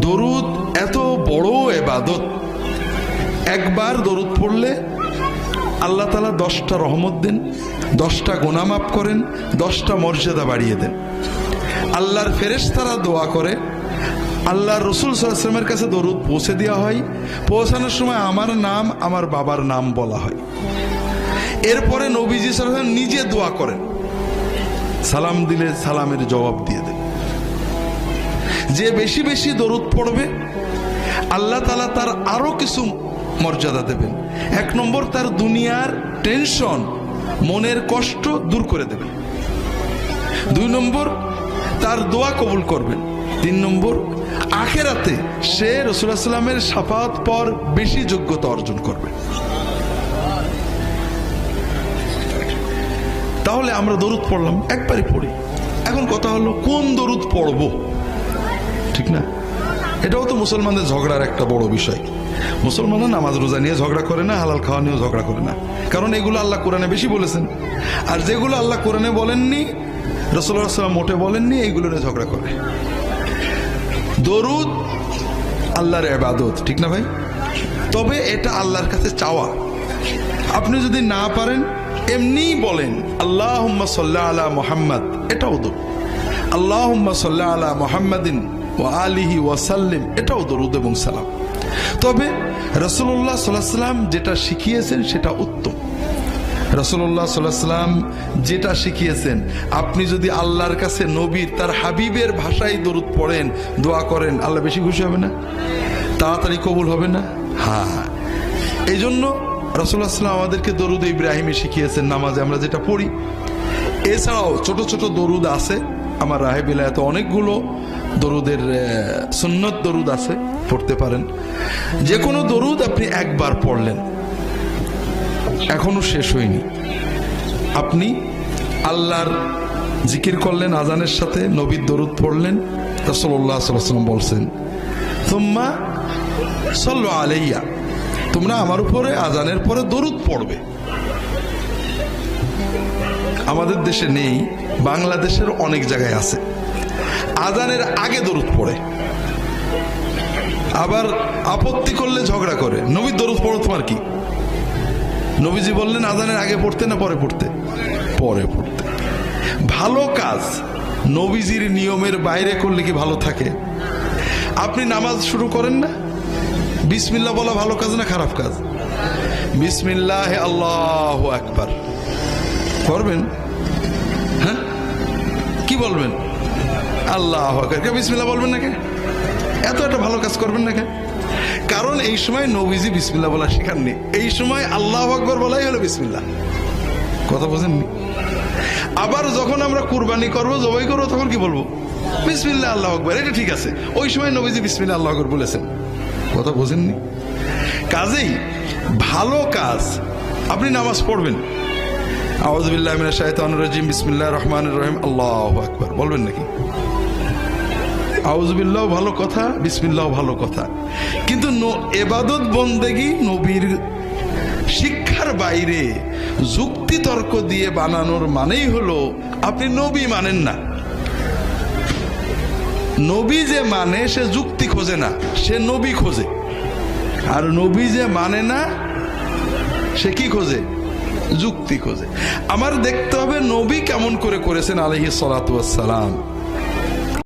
দরুদ এত বড় ইবাদত, একবার দরুদ পড়লে আল্লাহ তাআলা 10টা রহমত দেন, 10টা গুনাহ মাফ করেন, 10টা মর্যাদা বাড়িয়ে দেন। আল্লাহর ফেরেশতারা দোয়া করে, আল্লাহর রাসূল সাল্লাল্লাহু আলাইহি ওয়াসাল্লামের কাছে দরুদ পৌঁছে দেওয়া হয়, পৌঁছানোর সময় আমার নাম আমার বাবার নাম বলা হয়। এরপরে নবীজি সাল্লাল্লাহু আলাইহি ওয়াসাল্লাম নিজে দোয়া করেন, সালাম দিলে সালামের জবাব দিয়ে দেন। যে বেশি বেশি দরুদ পড়বে আল্লাহ তাআলা তার আরো কিছু মর্যাদা দেবেন। 1 নম্বর, তার দুনিয়ার টেনশন, মনের কষ্ট দূর করে দেবেন। 2 নম্বর, তার দোয়া কবুল করবেন। 3 নম্বর, আখিরাতে সে রাসূলুল্লাহ সাল্লাল্লাহু আলাইহি ওয়াসাল্লামের শাফাআত পাওয়ার বেশি যোগ্যতা অর্জন করবে। তাহলে আমরা দরুদ পড়লাম, একবারই পড়ি। এখন কথা হলো কোন দরুদ পড়ব, ঠিক না? এটাও তো মুসলমানদের ঝগড়ার একটা বড় বিষয়। মুসলমানরা নামাজ রোজা নিয়ে ঝগড়া করে না, হালাল খাওয়া নিয়েও ঝগড়া করে না, কারণ এগুলো আল্লাহ কোরআনে বেশি বলেছেন। আর যেগুলো আল্লাহ কোরআনে বলেননি, রাসূলুল্লাহ সাল্লাল্লাহু আলাইহি ওয়াসাল্লাম মোটে বলেননি, এইগুলো নিয়ে ঝগড়া করে। দরুদ আল্লাহর ইবাদত, ঠিক না ভাই? তবে এটা আল্লাহর কাছে চাওয়া। আপনি যদি না পারেন এমনি বলেন আল্লাহুম্মা সাল্লি আলা মুহাম্মদ, এটাও দরুদ। আল্লাহুম্মা সাল্লি আলা মুহাম্মাদিন ওয়া আলিহি ওয়া সাল্লিম, এটাও দরুদ এবং সালাম। তবে রাসূলুল্লাহ সাল্লাল্লাহু আলাইহি ওয়াসাল্লাম যেটা শিখিয়েছেন সেটা উত্তম। রাসূলুল্লাহ সাল্লাল্লাহু আলাইহি ওয়াসাল্লাম যেটা শিখিয়েছেন, আপনি যদি আল্লাহর কাছে নবীর, তার হাবিবের ভাষায় দরুদ পড়েন, দোয়া করেন, আল্লাহ বেশি খুশি হবে না? তাড়াতাড়ি কবুল হবে না? হ্যাঁ, এই জন্য রাসূলুল্লাহ সাল্লাল্লাহু আলাইহি ওয়াসাল্লাম আমাদেরকে দরুদ ইব্রাহিমী শিখিয়েছেন, নামাজে আমরা যেটা পড়ি। এছাড়াও ছোট ছোট দরুদ আছে, আমার রাহে বিলায়াতে অনেকগুলো দরুদের সুন্নত দরুদ আছে, পড়তে পারেন। যে কোনো দরুদ আপনি একবার পড়লেন, এখনো শেষ হয়নি, আপনি আল্লাহর জিকির করলেন আজানের সাথে, নবীর দরুদ পড়লেন। রাসূলুল্লাহ সাল্লাল্লাহু আলাইহি ওয়াসাল্লাম বলছেন, সুম্মা সাল্লু আলাইয়া, তোমরা আমার উপরে আজানের পরে দরুদ পড়বে। আমাদের দেশে নেই, বাংলাদেশের অনেক জায়গায় আছে। আজানের আগে দরুদ পড়ে, আবার আপত্তি করলে ঝগড়া করে, নবীর দরুদ পড়ো, তোমার কি? নবীজি বললেন আজানের আগে পড়তে না পরে পড়তে? পরে পড়তে। ভালো কাজ নবীজির নিয়মের বাইরে করলে কি ভালো থাকে? আপনি নামাজ শুরু করেন না, বিসমিল্লাহ বলা ভালো কাজ না খারাপ কাজ? বিসমিল্লাহ আল্লাহু আকবার করবেন, হ্যাঁ? কি বলবেন? আল্লাহু আকবার, বিসমিল্লাহ বলবেন না? কে এত একটা ভালো কাজ করবেন না? কে? কারণ এই সময় নবীজি বিসমিল্লাহ বলা শেখাননি, এই সময় আল্লাহু আকবার বলাই হলো বিসমিল্লাহ। কথা বোঝেননি? আবার যখন আমরা কুরবানি করবো, জবাই করবো, তখন কি বলবো? বিসমিল্লাহ আল্লাহু আকবার, এটা ঠিক আছে। ওই সময় নবীজি বিসমিল্লাহ আল্লাহু আকবার বলেছেন। কথা বোঝেননি? কাজেই ভালো কাজ, আপনি নামাজ পড়বেন, আউযু বিল্লাহি মিনাশ শাইতানির রাজিম, বিসমিল্লাহির রহমানির রহিম, আল্লাহু আকবার বলবেন নাকি? আউযু বিল্লাহ ভালো কথা, বিসমিল্লাহ ভালো কথা, কিন্তু ইবাদত বন্দেগী নবীর শিক্ষার বাইরে যুক্তি তর্ক দিয়ে বানানোর মানেই হলো আপনি নবী মানেন না। নবী যে মানে সে যুক্তি খোঁজে না, সে নবী খোঁজে। আর নবী যে মানে না সে কি খোঁজে? যুক্তি খোঁজে। আমার দেখতে হবে নবী কেমন করে করেছেন আলাইহিস সালাতু ওয়াস সালাম।